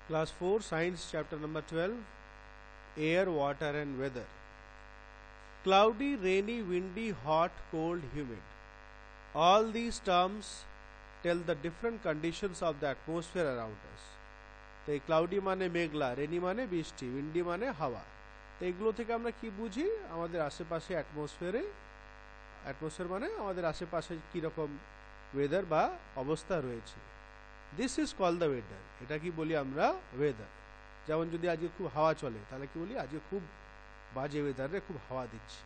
Class 4 Science chapter number 12 Air, Water and Weather. Cloudy, rainy, windy, hot, cold, humid. All these terms tell the different conditions of the atmosphere around us. তো এই cloudy মানে মেঘলা, rainy মানে বৃষ্টি, Windy মানে হাওয়া। তো এগুলো থেকে আমরা কি বুঝি? আমাদের আশেপাশে অ্যাটমসফিয়ার মানে আমাদের আশেপাশে কীরকম ওয়েদার বা অবস্থা রয়েছে। This is call the weather. এটা কি বলি আমরা? ওয়েদার। যেমন যদি আজকে খুব হাওয়া চলে তাহলে কি বলি? আজকে খুব বাজে ওয়েদারে, খুব হাওয়া দিচ্ছে।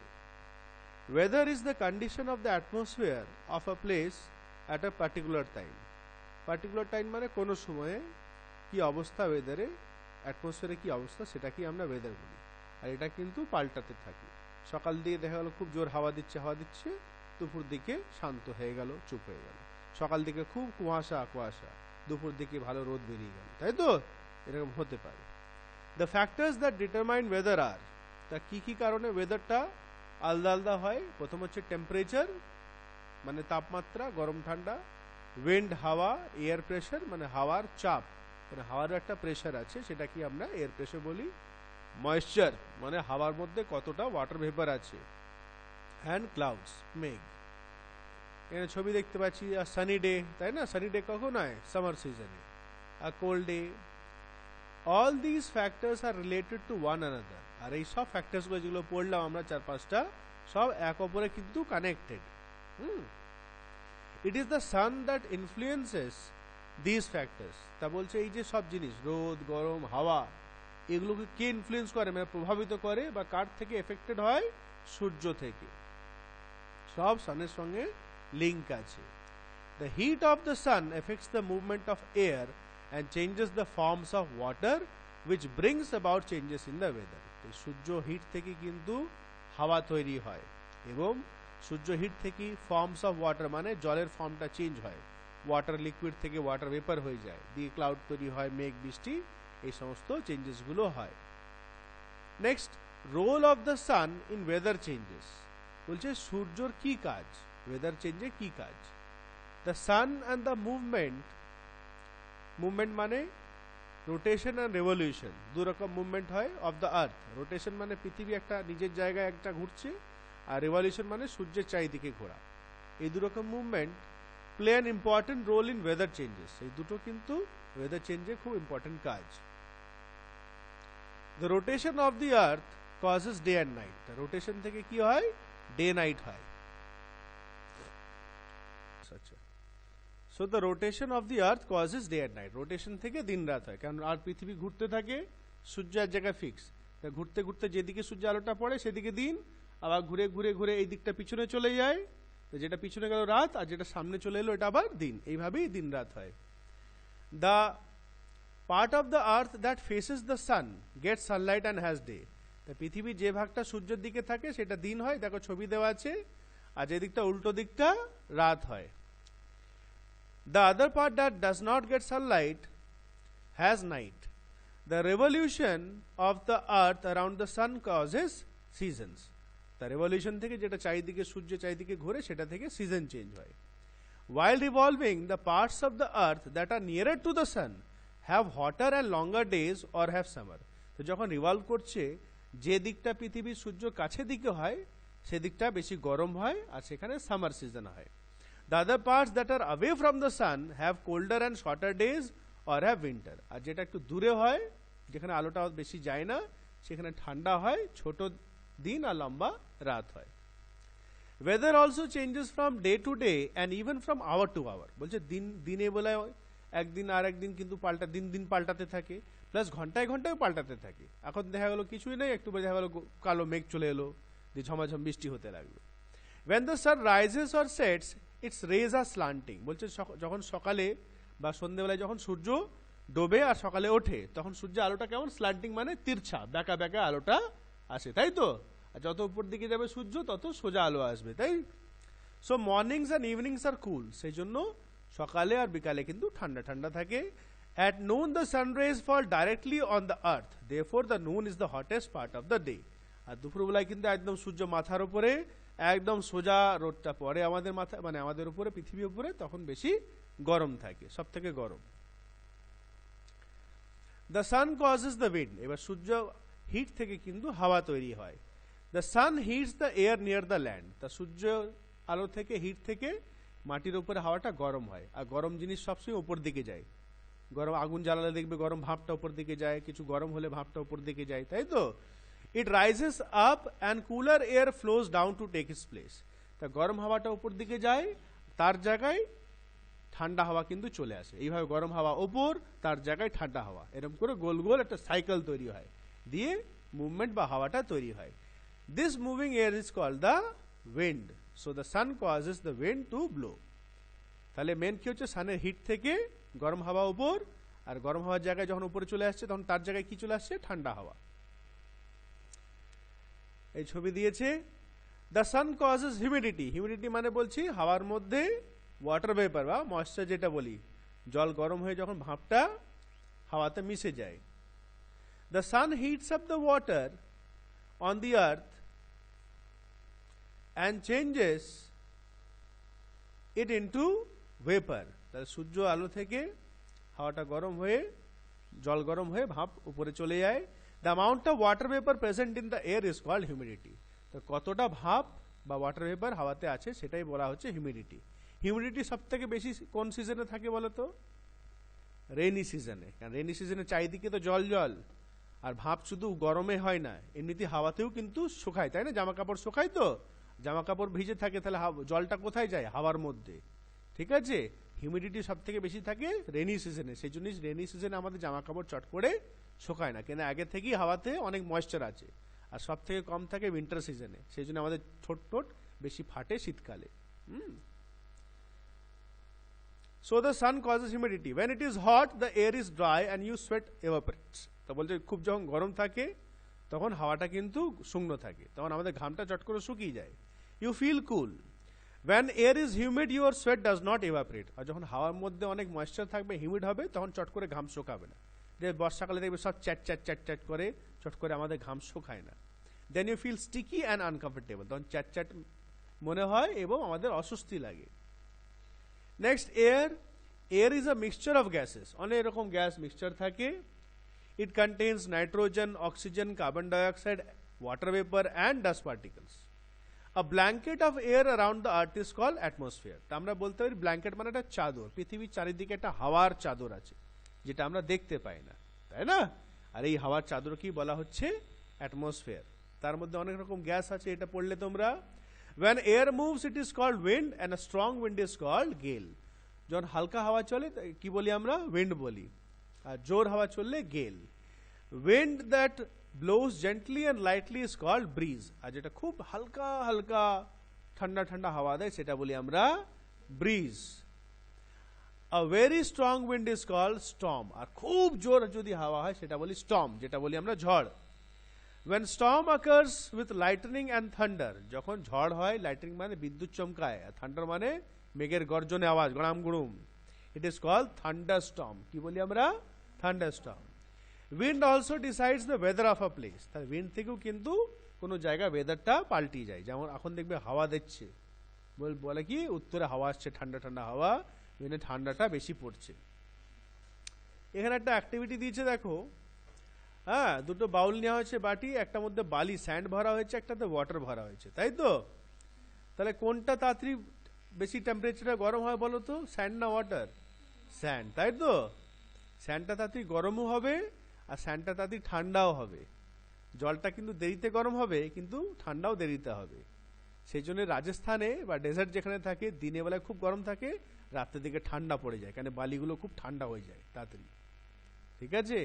Weather is the condition of the atmosphere of a place at a particular time. Particular time মানে কোনো সময়ে কি অবস্থা ওয়েদারে, অ্যাটমসফিয়ারে কি অবস্থা, সেটাকেই আমরা ওয়েদার বলি। আর এটা কিন্তু পাল্টাতে থাকে। সকাল দিয়ে দেখা গেল খুব জোর হাওয়া দিচ্ছে, দুপুর দিকে শান্ত হয়ে গেল, চুপ হয়ে গেল। সকাল দিকে খুব কুয়াশা, দুপুর দিকে ভালো রোদ বেরিয়ে গেল, তাই তো? এরকম হতে পারে। The factors that determine weather are, তা কি কারণে ওয়েদারটা আলাদা আলাদা হয়? প্রথম হচ্ছে টেম্পারেচার মানে তাপমাত্রা, গরম ঠান্ডা। উইন্ড হাওয়া, এয়ার প্রেশার মানে হাওয়ার চাপ, মানে হাওয়ারও একটা প্রেশার আছে, সেটা কি আমরা এয়ার প্রেশার বলি। ময়েশ্চার মানে হাওয়ার মধ্যে কতটা ওয়াটার ভেপার আছে। অ্যান্ড ক্লাউডস, মেঘ। এখানে ছবি দেখতে পাচ্ছি সানি ডে, তাই না? সানি ডে কখন হয়? সামার সিজনে। আর cold day. All these factors are related to one another. আর এই সব ফ্যাক্টরসগুলো যেগুলো পড়লাম আমরা 4-5টা, সব এক অপরে কিন্তু connected. It is the sun that influences this factors. তা বলছে এই যে সব জিনিস, রোদ, গরম, হাওয়া, এগুলোকে কে ইনফ্লুয়েন্স করে, মানে প্রভাবিত করে, বা কার থেকে এফেক্টেড হয়? সূর্য থেকে। সব সানের সঙ্গে লিঙ্ক আছে। The heat of the sun affects the movement of air and changes the forms of water, which brings about changes in the weather. তো সূর্য হিট থেকে কিন্তু হাওয়া তৈরি হয়, এবং সূর্য হিট থেকে ফর্মস অফ ওয়াটার মানে জলের ফর্মটা চেঞ্জ হয়। ওয়াটার লিকুইড থেকে ওয়াটার ভেপার হয়ে যায়, দিয়ে ক্লাউড তৈরি হয়, মেঘ, বৃষ্টি, এই সমস্ত চেঞ্জেসগুলো হয়। Next, role of the sun in weather changes. বলছে সূর্যর কি কাজ, ওয়েদার চেঞ্জে কি কাজ। The sun and the movement মানে রোটেশন অ্যান্ড রেভলিউশন, দু রকম মুভমেন্ট হয় অফ দ্য আর্থ। রোটেশন মানে পৃথিবী একটা নিজের জায়গায় একটা ঘুরছে, আর রেভলিউশন মানে সূর্যের চারিদিকে ঘোরা। এই দু রকম movement play an important role in weather changes. এই দুটো কিন্তু ওয়েদার চেঞ্জে খুব ইম্পর্টেন্ট কাজ। The rotation of the earth causes day and night. Rotation থেকে কি হয়? ডে নাইট হয়। আচ্ছা, so the rotation of the earth causes day and night. rotation থেকে দিন রাত হয়, কারণ আর পৃথিবী ঘুরতে থাকে, সূর্য এক জায়গায় ফিক্স। ঘুরতে ঘুরতে যেদিকে সূর্য আলোটা পড়ে সেদিকে দিন, আবার ঘুরে ঘুরে ঘুরে এই দিকটা পিছনে চলে যায়, যেটা পিছনে গেল রাত, আর যেটা সামনে চলে এলো এটা আবার দিন। এইভাবেই দিন রাত হয়। the part of the earth that faces the sun gets sunlight and has day. তা পৃথিবী যে ভাগটা সূর্যের দিকে থাকে সেটা দিন হয়, দেখো ছবি দেওয়া আছে, আর যে দিকটা উল্টো দিকটা রাত হয়। The other part that does not get sunlight has night. The revolution of the earth around the sun causes seasons. The revolution থেকে যেটা চারিদিকে সূর্য চারিদিকে ঘোরে সেটা থেকে সিজন চেঞ্জ হয়। While revolving, the parts of the earth that are nearer to the sun have hotter and longer days or have summer. তো যখন রিভলভ করছে, যে দিকটা পৃথিবীর সূর্য কাছে দিকে হয় সেদিকটা বেশি গরম হয়, আর সেখানে সামার সিজন হয়। The other parts that are away from the sun have colder and shorter days or have winter. আর যেটা একটু দূরে হয়, যেখানে আলোটা বেশি যায় না, সেখানে ঠান্ডা হয়, ছোট দিন আর লম্বা রাত হয়। Weather also changes from day to day and even from hour to hour. বলছে দিনে বেলায় একদিন আর একদিন কিন্তু দিন পাল্টাতে থাকে, প্লাস ঘন্টায় ঘন্টায় পাল্টাতে থাকে। এখন দেখা গেল কিছুই নেই, একটু দেখা গেল কালো মেঘ চলে এলো, দিয়ে ঝমাঝম বৃষ্টি হতে লাগলো। When the sun rises or sets, its rays are slanting. বলছে যখন সকালে বা সন্ধ্যেবেলায় যখন সূর্য ডোবে আর সকালে ওঠে, তখন সূর্যের আলোটা কেমন? স্ল্যান্টিং মানে তিরছা, বেঁকা বেঁকা আলোটা আসে, তাই তো? আর যত উপর দিকে যাবে সূর্য তত সোজা আলো আসবে, তাই? সো মর্নিংস অ্যান্ড ইভিনিংস আর কুল। সেই জন্য সকালে আর বিকালে কিন্তু ঠান্ডা ঠান্ডা থাকে। At noon the sun rays fall directly on the earth, therefore the noon is the hottest part of the day. আর দুপুরবেলায় কিন্তু একদম সূর্য মাথার উপরে একদম সোজা রোদটা পড়ে আমাদের মাথায়, মানে আমাদের উপরে, পৃথিবীর উপরে, তখন বেশি গরম থাকে, সব থেকে গরম। The sun causes the wind, এবার সূর্য হিট থেকে কিন্তু হাওয়া তৈরি হয়। The sun heats the air near the land, তা সূর্য আলো থেকে হিট থেকে মাটির উপরে হাওয়াটা গরম হয়, আর গরম জিনিস সবসময় উপর দিকে যায়। গরম আগুন জ্বালালে দেখবে গরম ভাপটা উপর দিকে যায়, কিছু গরম হলে ভাপটা উপর দিকে যায়, তাই তো। It rises up and cooler air flows down to take its place, তা গরম হাওয়াটা উপর দিকে যায়, তার জায়গায় ঠান্ডা হাওয়া কিন্তু চলে আসে। এইভাবে গরম হাওয়া ওপর, তার জায়গায় ঠান্ডা হাওয়া, এরকম করে গোল গোল একটা সাইকেল তৈরি হয়, দিয়ে মুভমেন্ট বা হাওয়াটা তৈরি হয়। This moving air is called the wind, so the sun causes the wind to blow. তাহলে মেন কি হচ্ছে, সানের হিট থেকে গরম হাওয়া উপর, আর গরম হাওয়ার জায়গায় যখন উপরে চলে আসছে তখন তার জায়গায় কি চলে আসছে, ঠান্ডা হাওয়া। এই ছবি দিয়েছে। The sun causes humidity, humidity মানে বলছি হাওয়ার মধ্যে ওয়াটার ভেপার বা ময়েশ্চার যেটা বলি, জল গরম হয়ে যখন ভাপটা হাওয়াতে মিশে যায়। The sun heats up the water on the earth and changes it into vapour, তাহলে সূর্য আলো থেকে হাওয়াটা গরম হয়ে জল গরম হয়ে ভাপ উপরে চলে যায়। The amount of water vapour present in the air is called humidity, তো কতটা ভাপ বা ওয়াটার ভেপার হাওয়াতে আছে সেটাই বলা হচ্ছে হিউমিডিটি। হিউমিডিটি সব থেকে বেশি কোন সিজনে থাকে বলো তো, রেনি সিজনে, কারণ রেনি সিজনে চারিদিকে তো জল জল, আর ভাপ শুধু গরমে হয় না, এমনিতে হাওয়াতেও কিন্তু শুকায়, তাই না, জামা কাপড় শুকায়, তো জামা কাপড় ভিজে থাকে, তাহলে জলটা কোথায় যায়, হাওয়ার মধ্যে, ঠিক আছে। হিউমিডিটি সব থেকে বেশি থাকে রেনি সিজনে, সেই জন্য রেনি সিজনে আমাদের জামা কাপড় চট করে শুকায় না, কেন আগে থেকেই হাওয়াতে অনেক ময়েশ্চার আছে। আর সব থেকে কম থাকে উইন্টার সিজনে, সেই জন্য আমাদের ঠোঁট ঠোঁট বেশি ফাটে শীতকালে। So the sun causes humidity. When it is hot, the air is dry and you sweat evaporates. তো বলছে খুব যখন গরম থাকে তখন হাওয়াটা কিন্তু শুকনো থাকে, তখন আমাদের ঘামটা চট করে শুকিয়ে যায়। You feel cool. When air is humid, your sweat does not evaporate. আর যখন হাওয়ার মধ্যে অনেক ময়েশ্চার থাকবে, হিউমিড হবে, তখন চট করে ঘাম শুকাবে না। যে বর্ষাকালে দেখবে সব চ্যাট চ্যাট চ্যাট চ্যাট করে, চট করে আমাদের ঘাম শুকায় না। Then you feel sticky and uncomfortable. তখন চ্যাট চ্যাট মনে হয় এবং আমাদের অস্বস্তি লাগে। Next air, air is a mixture of gases, অনেক রকম গ্যাস মিক্সচার থাকে। It contains nitrogen, oxygen, carbon dioxide, water vapour and dust particles. A blanket of air around the earth is called atmosphere. তা আমরা বলতে পারি blanket মানে একটা চাদর, পৃথিবীর চারিদিকে একটা হাওয়ার চাদর আছে, যেটা আমরা দেখতে পাই না, তাই না। আর এই হাওয়ার চাদর কি বলা হচ্ছে, অ্যাটমসফিয়ার। তার মধ্যে অনেক রকম গ্যাস আছে, এটা পড়লে তোমরা। When air moves, it is called wind, and a strong wind is called gale. যখন হালকা হাওয়া চলে কি বলি আমরা, উইন্ড বলি, আর জোর হাওয়া চললে গেল। Wind that blows gently and lightly is called breeze. আর যেটা খুব হালকা হালকা ঠান্ডা ঠান্ডা হাওয়া দেয় সেটা বলি আমরা bridge. A very strong wind is called storm. আর খুব জোর যদি হাওয়া হয় সেটা বলি স্টর্ম, যেটা বলি আমরা ঝড়। When storm occurs with lightning and thunder, যখন ঝড় হয়, লাইটনিং মানে বিদ্যুৎ চমকায়, আর থান্ডার মানে মেঘের গর্জনে আওয়াজ, গড়াম গুড়ুম, ইট ইজ কল্ড থান্ডারস্টর্ম। কি বলি আমরা, thunderstorm. Wind also decides the weather of a place, তাহলে উইন্ড থেকেও কিন্তু কোনো জায়গায় ওয়েদারটা পাল্টিয়ে যায়। যেমন এখন দেখবে হাওয়া দিচ্ছে, বলে কি উত্তরে হাওয়া আসছে, ঠান্ডা ঠান্ডা হাওয়া, উইন্ডে ঠান্ডাটা বেশি পড়ছে। এখানে একটা অ্যাক্টিভিটি দিয়েছে দেখো, হ্যাঁ, দুটো বাউল নেওয়া হয়েছে বাটি, একটার মধ্যে বালি স্যান্ড ভরা হয়েছে, একটাতে ওয়াটার ভরা হয়েছে, তাই তো। তাহলে কোনটা তাড়াতাড়ি বেশি টেম্পারেচারে গরম হয় বলো তো, স্যান্ড না ওয়াটার, স্যান্ড, তাই তো। স্যান্ডটা তাড়াতাড়ি গরমও হবে আর স্যান্ডটা তাড়াতাড়ি ঠান্ডাও হবে। জলটা কিন্তু দেরিতে গরম হবে, কিন্তু ঠান্ডাও দেরিতে হবে। সেই জন্য রাজস্থানে বা ডেজার্ট যেখানে থাকে দিনের বেলায় খুব গরম থাকে, রাতের দিকে ঠান্ডা পড়ে যায়, কারণ বালিগুলো খুব ঠান্ডা হয়ে যায় তাড়াতাড়ি, ঠিক আছে।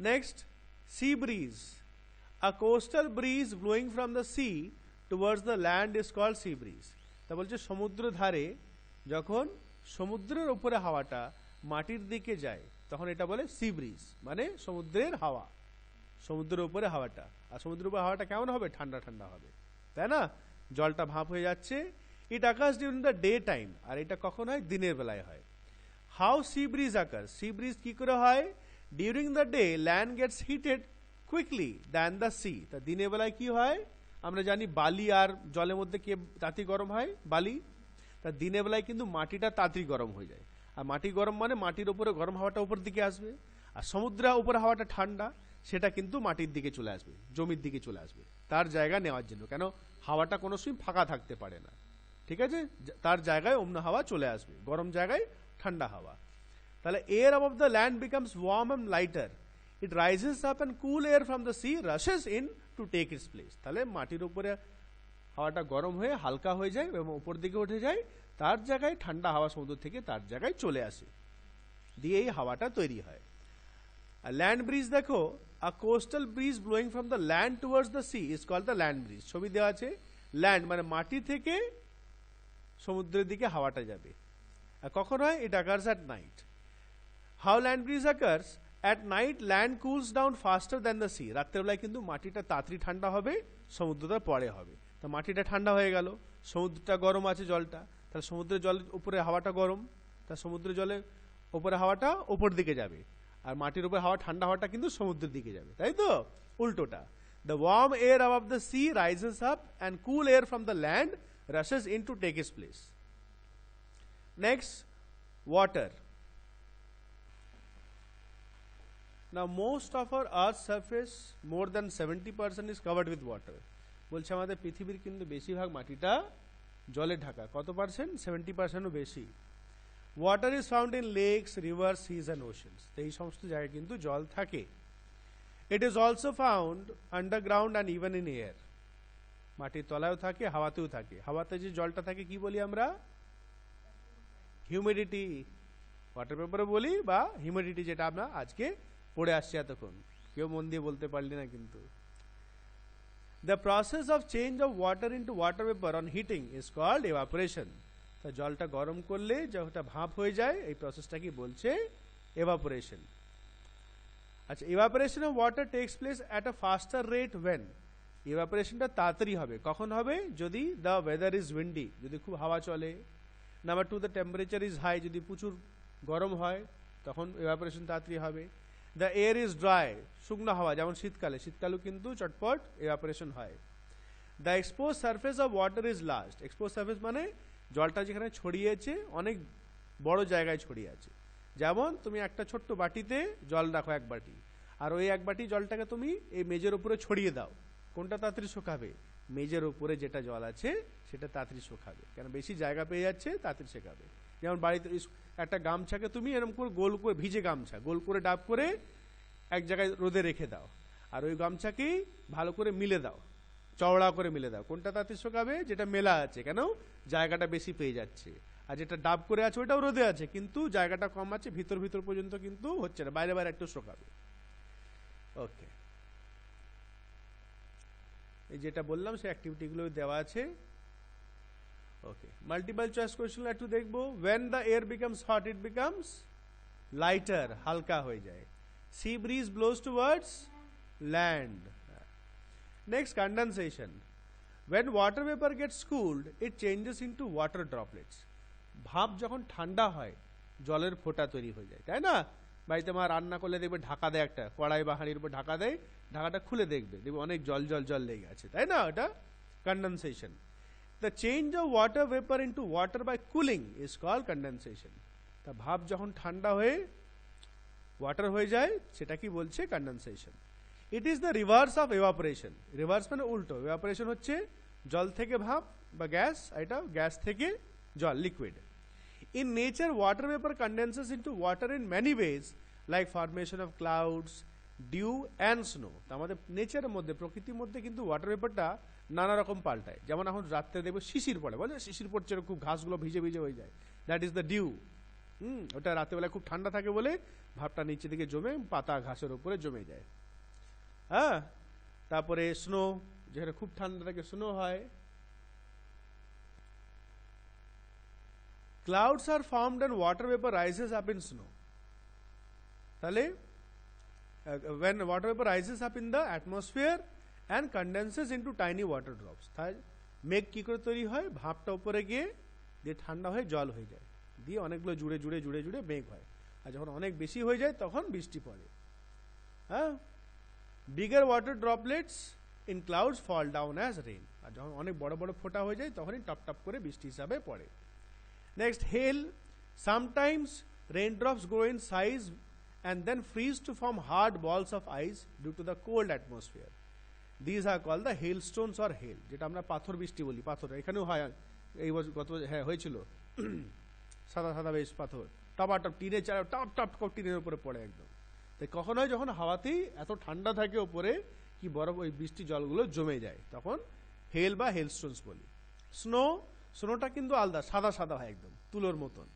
Next, sea breeze. A coastal breeze blowing from the sea towards the land is called sea breeze. তা বলছে সমুদ্র ধারে যখন সমুদ্রের উপরে হাওয়াটা মাটির দিকে যায় তখন এটা বলে সি ব্রিজ, মানে সমুদ্রের হাওয়া, সমুদ্রের উপরে হাওয়াটা। আর সমুদ্রের উপরে হাওয়াটা কেমন হবে, ঠান্ডা ঠান্ডা হবে, তাই না, জলটা ভাপ হয়ে যাচ্ছে। It occurs during the day time, আর এটা কখন হয়, দিনের বেলায় হয়। How sea breeze occurs, sea breeze কি করে হয়, during the day land gets heated quickly than the sea. তা দিনের বেলায় কি হয়, আমরা জানি বালি আর জলের মধ্যে কে তাড়াতাড়ি গরম হয়, বালি। তা দিনের বেলায় কিন্তু মাটিটা তাড়াতাড়ি গরম হয়ে যায়, আর মাটি গরম মানে মাটির উপরে গরম হাওয়াটা উপর দিকে আসবে, আর সমুদ্রের উপরে হাওয়াটা ঠান্ডা, সেটা কিন্তু মাটির দিকে চলে আসবে, জমির দিকে চলে আসবে তার জায়গা নেওয়ার জন্য। কেন, হাওয়াটা কোনো সময় ফাঁকা থাকতে পারে না, ঠিক আছে, তার জায়গায় অন্য হাওয়া চলে আসবে, গরম জায়গায় ঠান্ডা হাওয়া। তাহলে air above the land becomes warm and lighter, it rises up and cool air from the sea rushes in to take its place. তাহলে মাটির উপরে হাওয়াটা গরম হয়ে হালকা হয়ে যায় এবং উপর দিকে উঠে যায়, তার জায়গায় ঠান্ডা হাওয়া সমুদ্র থেকে তার জায়গায় চলে আসে, দিয়ে এই হাওয়াটা তৈরি হয়। আর ল্যান্ড ব্রিজ দেখো, a coastal breeze blowing from the land towards the sea is called the land breeze. ছবি দেওয়া আছে, ল্যান্ড মানে মাটি থেকে সমুদ্রের দিকে হাওয়াটা যাবে। আর কখন হয়? It occurs at night. How land breeze occurs? At night land cools down faster than the sea. রাত্রেবেলায় কিন্তু মাটিটা তাড়াতাড়ি ঠান্ডা হবে, সমুদ্রটা পরে হবে। তা মাটিটা ঠান্ডা হয়ে গেল, সমুদ্রটা গরম আছে জলটা, তাহলে সমুদ্রের জলের উপরে হাওয়াটা গরম, তা সমুদ্রের জলের উপরে হাওয়াটা উপর দিকে যাবে, আর মাটির উপরে হাওয়া ঠান্ডা হাওয়াটা কিন্তু সমুদ্রের দিকে যাবে, তাই তো? উল্টোটা। The warm air above the sea rises up and cool air from the land rushes in to take its place. Next, water. Now most of our earth's surface, more than 70% is covered with water. বলছে আমাদের পৃথিবীর কিন্তু বেশিরভাগ মাটিটা জলে ঢাকা। কত percent? 70%ও বেশি। Water is found in lakes, river, seas and oceans. এই সমস্ত জায়গায় কিন্তু জল থাকে। It is also found underground and even in air. মাটির তলায়ও থাকে, হাওয়াতেও থাকে। হাওয়াতে যে জলটা থাকে কি বলি আমরা? হিউমিডিটি। ওয়াটার পেপারে বলি বা হিউমিডিটি, যেটা আমরা আজকে পড়ে আসছি এতক্ষণ, কেউ মন দিয়ে বলতে পারলি না কিন্তু। The process of change of water into water vapour on heating is called evaporation. তা জলটা গরম করলে যতটা ভাপ হয়ে যায়, এই প্রসেসটা কি বলছে? এভাপোরেশন। আচ্ছা, evaporation of water takes place at a faster rate when? এভাপোরেশনটা তাড়াতাড়ি হবে। কখন হবে? যদি দ্য ওয়েদার ইজ উইন্ডি, যদি খুব হাওয়া চলে। Number two, the temperature is high, যদি প্রচুর গরম হয় তখন এভাপোরেশন তাড়াতাড়ি হবে। দ্য এয়ার ইজ ড্রাই, শুকনো হাওয়া, যেমন শীতকালে, শীতকালেও কিন্তু চটপট এভাপোরেশন হয়। The expose surface of water is large. Expose surface মানে জলটা যেখানে ছড়িয়েছে অনেক বড় জায়গায় ছড়িয়ে আছে। যেমন তুমি একটা ছোট্ট বাটিতে জল রাখো, এক বাটি, আর ওই এক বাটি জলটাকে তুমি এই মেজের উপরে ছড়িয়ে দাও, কোনটা তাড়াতাড়ি শুকাবে? মেজের উপরে যেটা জল আছে সেটা তাড়াতাড়ি শুকাবে, কেন বেশি জায়গা পেয়ে যাচ্ছে, তাড়াতাড়ি শেখাবে। যেমন বাড়িতে একটা গামছাকে তুমি এরকম করে গোল করে, ভিজে গামছা গোল করে ডাব করে এক জায়গায় রোদে রেখে দাও, আর ওই গামছাকেই ভালো করে মিলে দাও, চওড়া করে মিলে দাও। কোনটা তাড়াতাড়ি শুকাবে? যেটা মেলা আছে, কেন জায়গাটা বেশি পেয়ে যাচ্ছে। আর যেটা ডাব করে আছে ওইটাও রোদে আছে, কিন্তু জায়গাটা কম আছে, ভিতর ভিতর পর্যন্ত কিন্তু হচ্ছে না, বাইরে বাইরে একটু শুকাবে। ওকে, এই যেটা বললাম সেই অ্যাক্টিভিটিগুলো দেওয়া আছে। ওকে, মাল্টিপল চয়েস কোয়েশ্চেন একটু দেখবো। when the air becomes hot it becomes lighter, হালকা হয়ে যায়। sea breeze blows towards land. Next, condensation. when water vapor gets cooled it changes into water droplets. ভাপ যখন ঠান্ডা হয় জলের ফোঁটা তৈরি হয়ে যায়, তাই না? বাড়িতে মা রান্না করলে দেখবে ঢাকা দেয়, একটা কড়াই বা হাঁড়ির উপর ঢাকা দেয়, ঢাকাটা খুলে দেখবে অনেক জল জল জল লেগে আছে, তাই না? ওটা condensation. The change of water vapor into water by cooling is called condensation. তা ভাপ যখন ঠান্ডা হয়ে ওয়াটার হয়ে যায় সেটা কি বলছে? Condensation. It is the reverse of evaporation. Reverse মানে উল্টো। এভাপোরেশন হচ্ছে জল থেকে ভাপ বা গ্যাস, এটা গ্যাস থেকে জল, liquid. In nature, water vapor condenses into water in many ways, like formation of clouds, dew and snow. আমাদের নেচারের মধ্যে, প্রকৃতির মধ্যে কিন্তু ওয়াটার ভেপারটা নানা রকম পাল্টায়। যেমন এখন রাত্রে দেখবো শিশির পড়ে, বলে শিশির পড়ছে, খুব ঘাসগুলো ভিজে ভিজে হয়ে যায়, দ্যাট ইজ দ্য ডিউ। ওটা রাত্রেবেলা খুব ঠান্ডা থাকে বলে ভাবটা নিচে দিকে জমে পাতা ঘাসের উপরে জমে যায়। হ্যাঁ, তারপরে স্নো, যেখানে খুব ঠান্ডা থাকে স্নো হয়। Clouds are formed and water vapor rises up in snow. তাহলে when water vapor rises up in the atmosphere and condenses into tiny water drops, তাহলে মেঘ কি করে তৈরি হয়? ভাপটা উপরে গিয়ে দিয়ে ঠান্ডা হয়ে জল হয়ে যায়, দিয়ে অনেকগুলো জুড়ে জুড়ে জুড়ে জুড়ে মেঘ হয়, আর যখন অনেক বেশি হয়ে যায় তখন বৃষ্টি পড়ে। হ্যাঁ, bigger water droplets in clouds fall down as rain. আর যখন অনেক বড় বড় ফোঁটা হয়ে যায় তখনই টপ টপ করে বৃষ্টি হিসাবে পড়ে। Next, hail. Sometimes raindrops grow in size and then freeze to form hard balls of ice due to the cold atmosphere. These are called the hailstones or hail, যেটা আমরা পাথর বৃষ্টি বলি। পাথর এখানেও হয়, এই বছর গত হ্যাঁ হয়েছিল, সাদা সাদা বেশ পাথর টপ টিনে টপ টপ টিনের উপরে পড়ে একদম। তাই কখন হয়, যখন হাওয়াতেই এত ঠান্ডা থাকে ওপরে কি বরফ ওই বৃষ্টি জলগুলো জমে যায়, তখন হেল বা হেলস্টোনস বলি। স্নোটা কিন্তু আলাদা, সাদা সাদা হয় একদম তুলোর মতন।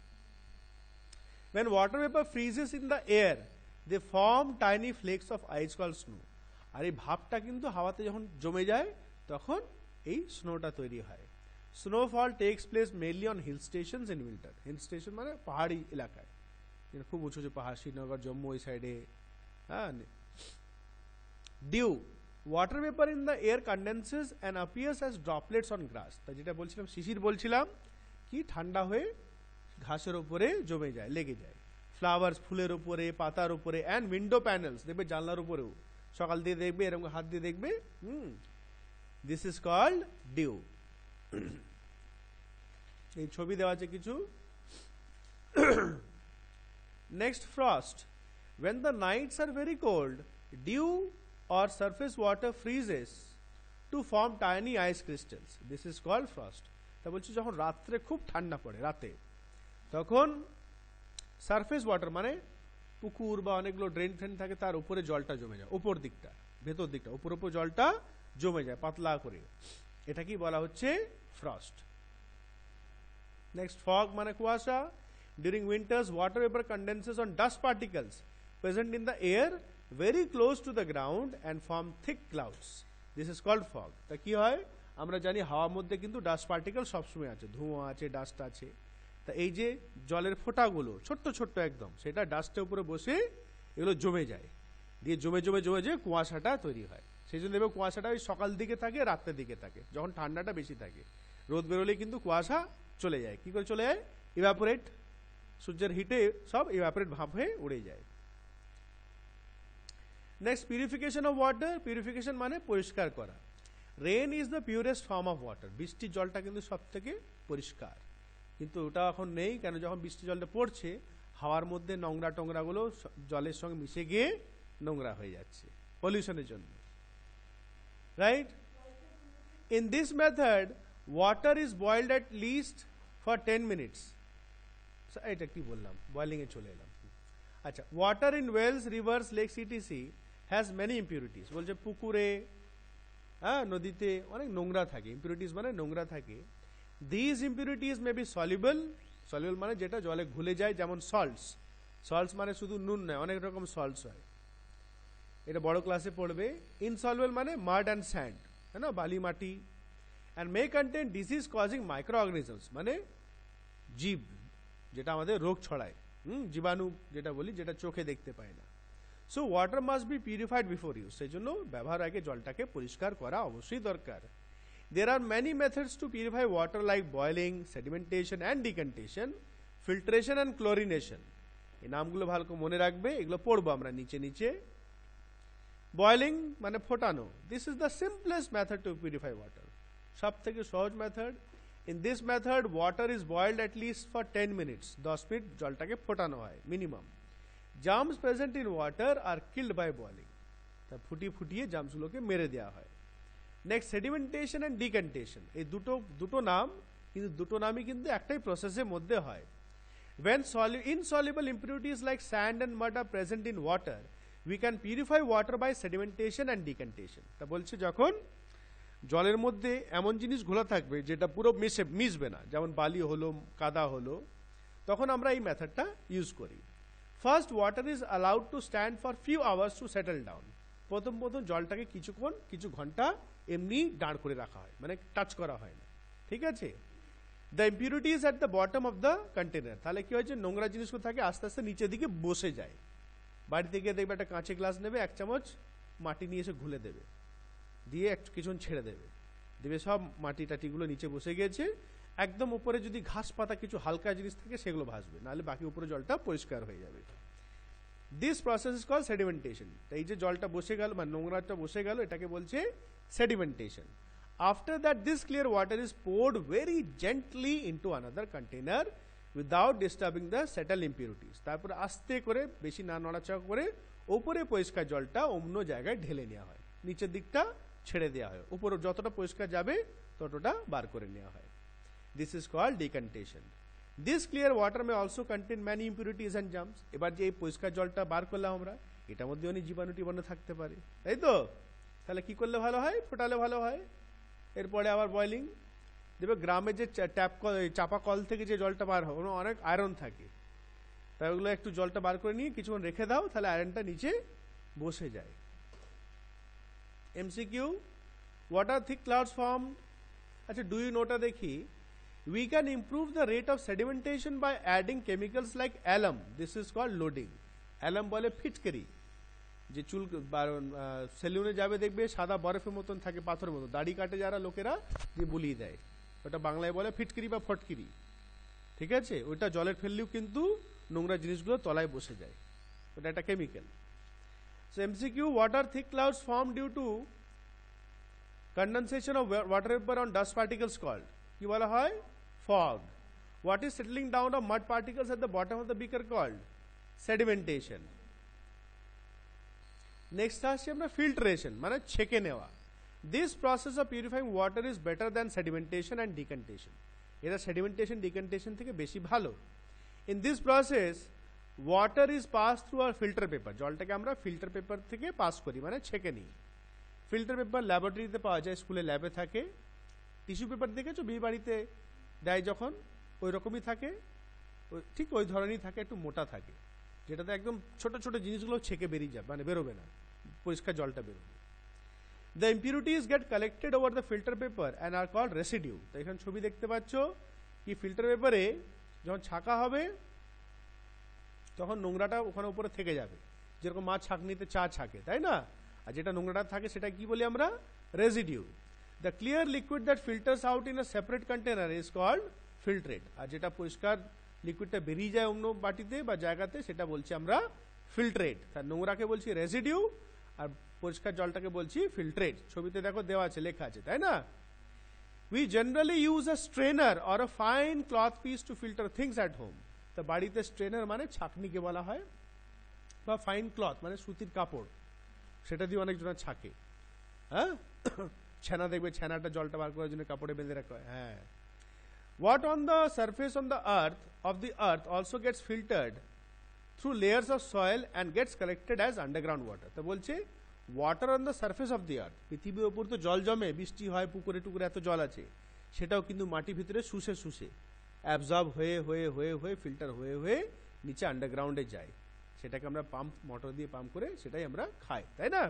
When water vapor freezes in the air, they form tiny flakes of ice called snow. আর এই ভাবটা কিন্তু হাওয়াতে যখন জমে যায় তখন এই স্নোটা তৈরি হয়। Snowfall takes place mainly on hill stations in winter. Hill station মানে পাহাড়ি এলাকায়, খুব উঁচু উঁচু পাহাড়, শ্রীনগর জম্মু ওই সাইডে। হ্যাঁ, dew, water vapour in the air condenses and appears as droplets on grass. তাই যেটা বলছিলাম শিশির বলছিলাম, কি ঠান্ডা হয়ে ঘাসের উপরে জমে যায়, লেগে যায়। ফ্লাওয়ার্স, ফুলের উপরে, পাতার উপরে, অ্যান্ড উইন্ডো প্যানেলস, দেখবে জানলার উপরেও সকাল দিয়ে দেখবে এরকম হাত দিয়ে দেখবে। This is called dew. এই ছবি দেওয়া আছে কিছু। Next, frost. When the nights are very cold, dew or surface water freezes to form tiny ice crystals. This is called frost. তা বলছি যখন রাত্রে খুব ঠান্ডা পড়ে রাতে, তখন সারফেস ওয়াটার মানে পুকুর বা অনেকগুলো ড্রেন ফ্রেন থাকে, তার উপরে জলটা জমে যায়, উপর দিকটা, ভেতর দিকটা, উপর জলটা জমে যায় পাতলা করে, এটা কি বলা হচ্ছে ফ্রস্ট। নেক্সট, ফগ মানে কুয়াশা। During winters, water vapor condenses on dust particles present in the air very close to the ground and form thick clouds. This is called fog. তা কি হয়, আমরা জানি হাওয়ার মধ্যে কিন্তু ডাস্ট পার্টিকেল সবসময় আছে, ধোঁয়া আছে, ডাস্ট আছে। তা এই যে জলের ফোঁটাগুলো ছোট্ট ছোট্ট একদম, সেটা ডাস্টের উপরে বসে এগুলো জমে যায়, দিয়ে জমে জমে জমে যে কুয়াশাটা তৈরি হয়। সেই জন্য দেখবে কুয়াশাটা ওই সকাল দিকে থাকে, রাত্রের দিকে থাকে, যখন ঠান্ডাটা বেশি থাকে। রোদ বেরোলেই কিন্তু কুয়াশা চলে যায়। কি করে চলে যায়? ইভাপোরেট, সূর্যের হিটে সব ইভাপোরেট ভাব হয়ে উড়ে যায়। Next, purification of water. Purification মানে পরিষ্কার করা। Rain is the purest form of water. বৃষ্টির জলটা কিন্তু সব থেকে পরিষ্কার, কিন্তু ওটা এখন নেই। কেন? যখন বৃষ্টির জলটা পড়ছে, হাওয়ার মধ্যে নোংরা টোংরাগুলো জলের সঙ্গে মিশে গিয়ে নোংরা হয়ে যাচ্ছে পলিউশনের জন্য, right? In this method water is boiled at least for 10 minutes. এটা কি বললাম, বয়েলিং এ চলে এলাম। আচ্ছা, water in wells, rivers, lakes etc has many impurities. বলছে পুকুরে, হ্যাঁ, নদীতে অনেক নোংরা থাকে। ইম্পিউরিটিস মানে নোংরা থাকে। This impurities may be soluble. Soluble মানে যেটা জলে ঘুলে যায়, যেমন সল্টস। সল্টস মানে শুধু নুন নয়, অনেক রকম সল্টস হয়, এটা বড় ক্লাসে পড়বে। ইনসলুবল মানে মাড অ্যান্ড স্যান্ড, হ্যাঁ না, বালি মাটি। And May contain disease causing micro organisms, মানে জীব যেটা আমাদের রোগ ছড়ায়, জীবাণু যেটা বলি, যেটা চোখে দেখতে পায় না। So water must be purified before use. সেই জন্য ব্যবহার আগে জলটাকে পরিষ্কার করা অবশ্যই দরকার। There are many methods to purify water like boiling, sedimentation and decantation, filtration and chlorination. এই নামগুলো ভালো করে মনে রাখবে, এগুলো পড়বো আমরা নিচে নিচে। বয়েলিং মানে ফোটানো। This is the simplest method to purify water. সব থেকে সহজ method. In this method, water is boiled at least for 10 minutes. 10 minute জলটাকে ফোটানো হয় minimum. Germs present in water are killed by boiling. তা ফুটিয়ে ফুটিয়ে জার্মসগুলোকে মেরে দেওয়া হয়। Next, sedimentation and decantation. এই দুটো নাম, কিন্তু দুটো নামই কিন্তু একটাই প্রসেসের মধ্যে হয়। When insoluble impurities like sand and mud are present in water, we can purify water by sedimentation and decantation. তা বলছে যখন জলের মধ্যে এমন জিনিস ঘোলা থাকবে যেটা পুরো মিশবে না, যেমন বালি হলো, কাদা হলো, তখন আমরা এই মেথডটা ইউজ করি। First, water is allowed to stand for few hours to settle down. প্রথম জলটাকে কিছু ঘন্টা এমনি দাঁড় করে রাখা হয়, মানে টাচ করা হয় না, ঠিক আছে? The impurities at the bottom of the container. তাহলে কি হয়েছে, নোংরা জিনিসগুলো থাকে আস্তে আস্তে নিচের দিকে বসে যায়। বাড়িতে গিয়ে দেখবে একটা কাঁচের গ্লাস নেবে, 1 চামচ মাটি নিয়ে এসে ঘুলে দেবে, দিয়ে কিছুক্ষণ ছেড়ে দেবে, সব মাটি টাটিগুলো নিচে বসে গিয়েছে। একদম উপরে যদি ঘাস পাতা কিছু হালকা জিনিস থাকে সেগুলো ভাসবে, নাহলে বাকি উপরে জলটা পরিষ্কার হয়ে যাবে। This process is called sedimentation. এই যে জলটা বসে গেল বা নোংরাটা বসে গেল, এটাকে বলছে sedimentation. After that, this clear water is poured very gently into another container without disturbing the settle impurities. তারপরে আস্তে করে, বেশি না নড়াচড়া করে, ওপরে পরিষ্কার জলটা অন্য জায়গায় ঢেলে নেওয়া হয়, নিচের দিকটা ছেড়ে দেওয়া হয়, উপরে যতটা পরিষ্কার যাবে ততটা বার করে নেওয়া হয়। This is called decantation. This clear water may also contain many impurities and germs. এবার যে এই পরিষ্কার জলটা বার করলাম আমরা, এটার মধ্যে অনেক জীবাণু টিবাণু থাকতে পারে, তাই তো? তাহলে কি করলে ভালো হয়? ফোটালে ভালো হয়। এরপরে আবার বয়লিং, দেখবে গ্রামে যে ট্যাপ কল, চাপা কল থেকে যে জলটা বার হয়, ওখানে অনেক আয়রন থাকে, তাই ওগুলো একটু জলটা বার করে নিয়ে কিছুক্ষণ রেখে দাও, তাহলে আয়রনটা নিচে বসে যায়। MCQ, what are thick clouds form? আচ্ছা, ডু ইউ নোটা দেখি। We can improve the rate of sedimentation by adding chemicals like alum. This is called loading. alum বলে ফিটকারি, যে চুল সেলুনে যাবে দেখবে সাদা বরফের মতন থাকে, পাথরের মতন, দাড়ি কাটে যারা লোকেরা, দিয়ে বুলিয়ে দেয়, ওটা বাংলায় বলে ফিটকিরি বা ফটকিরি, ঠিক আছে? ওটা জলের ফেললেও কিন্তু নোংরা জিনিসগুলো তলায় বসে যায়, ওটা একটা chemical. So MCQ, what are thick clouds form due to condensation of water vapour on dust particles called? কি বলা হয়? Fog. What is settling down of mud particles at the bottom of the beaker called? Sedimentation. Next আসছে আমরা filtration, মানে ছেঁকে নেওয়া। This process of purifying water is better than sedimentation and decantation. এটা sedimentation decantation থেকে বেশি ভালো। In this process, water is passed through our filter paper. জলটাকে আমরা ফিল্টার পেপার থেকে পাস করি, মানে ছেঁকে নিই। ফিল্টার পেপার ল্যাবরেটরিতে পাওয়া যায়, স্কুলে ল্যাবে থাকে। টিস্যু পেপার দেখেছো বিয়ে বাড়িতে দেয় যখন, ওই রকমই থাকে, ঠিক ওই ধরনেরই থাকে, একটু মোটা থাকে, যেটাতে একদম ছোট ছোট জিনিসগুলো ছেঁকে বেরিয়ে যাবে, মানে বেরোবে না, পরিষ্কার জলটা বেরোবে। The impurities get collected over the filter paper and are called residue. তো এখানে ছবি দেখতে পাচ্ছ কি, ফিল্টার পেপারে যখন ছাঁকা হবে তখন নোংরাটা ওখানে উপরে থেকে যাবে, যেরকম মাছ ছাঁকনিতে চা ছাঁকে, তাই না? আর যেটা নোংরাটা থাকে সেটা কি বলি আমরা? Residue. The clear liquid that filters out in a separate container is called filtrate. আর যেটা পরিষ্কার লিকুইডটা বেরিয়ে যায় অন্য বাটিতে বা জায়গাতে, সেটা বলছি আমরা ফিল্ট্রেট। তার নোংরাকে বলছি রেসিডিউ, আর পরিষ্কার জলটাকে বলছি ফিল্ট্রেট। ছবিতে দেখো দেওয়া আছে, লেখা আছে, তাই না? We generally use a strainer or a fine cloth piece to filter things at home. তো বাড়িতে স্ট্রেনার মানে ছাঁকনিকে বলা হয়, বা ফাইন ক্লথ মানে সুতির কাপড়, সেটা দিয়ে অনেকজনা ছাঁকে। হ্যাঁ, ছানা দেখবে, ছানাটা জলটা বার করার জন্য কাপড়ে বেঁধে রাখা হয়। হ্যাঁ। What on the surface on the earth of the earth also gets filtered through layers of soil and gets collected as underground water. তো বলছে water on the surface of the earth, পৃথিবীর উপর তো জল জমে, বৃষ্টি হয়, পুকুরে টুকুরে এত জল আছে, সেটাও কিন্তু মাটির ভিতরে শুষে শুষে অ্যাবজর্ব হয়ে হয়ে হয়ে হয়ে ফিল্টার হয়ে হয়ে নিচে আন্ডারগ্রাউন্ডে যায়, সেটাকে আমরা পাম্প, মোটর দিয়ে পাম্প করে সেটাই আমরা খাই, তাই না?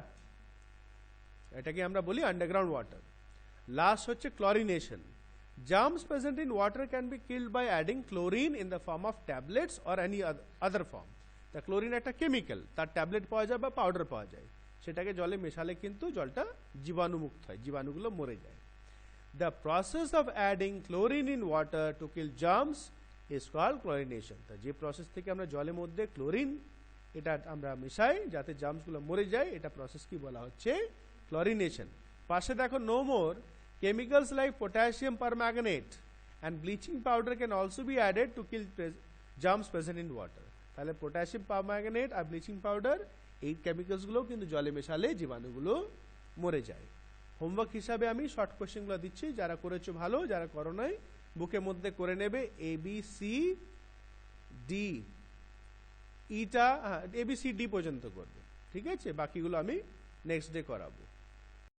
এটাকে আমরা বলি আন্ডারগ্রাউন্ড ওয়াটার। লাস্ট হচ্ছে chlorination. Germs present in water can be killed by adding chlorine in the form of tablets or any other form. তা ক্লোরিন একটা কেমিক্যাল, তার ট্যাবলেট পাওয়া যায় বা পাউডার পাওয়া যায়, সেটাকে জলে মেশালে কিন্তু জলটা জীবাণুমুক্ত হয়, জীবাণুগুলো মরে যায়। The process of adding chlorine in water to kill germs is called chlorination. তা যে প্রসেস থেকে আমরা জলের মধ্যে ক্লোরিন এটা আমরা মিশাই যাতে জার্মসগুলো মরে যায়, এটা প্রসেস কি বলা হচ্ছে? ক্লোরিনেশন। পাশে দেখো, no more chemicals like potassium permanganate and bleaching powder can also be added to kill germs present in water. তাহলে potassium permanganate আর ব্লিচিং পাউডার, এই কেমিক্যালস গুলো কিন্তু জলে মেশালে জীবাণুগুলো মরে যায়। হোমওয়ার্ক হিসাবে আমি শর্ট কোশ্চেনগুলো দিচ্ছি, যারা করেছো ভালো, যারা করো নাই বুকের মধ্যে করে নেবে। ABCD, ইটা ABCD পর্যন্ত করবে, ঠিক আছে? বাকিগুলো আমি নেক্সট ডে করাবো।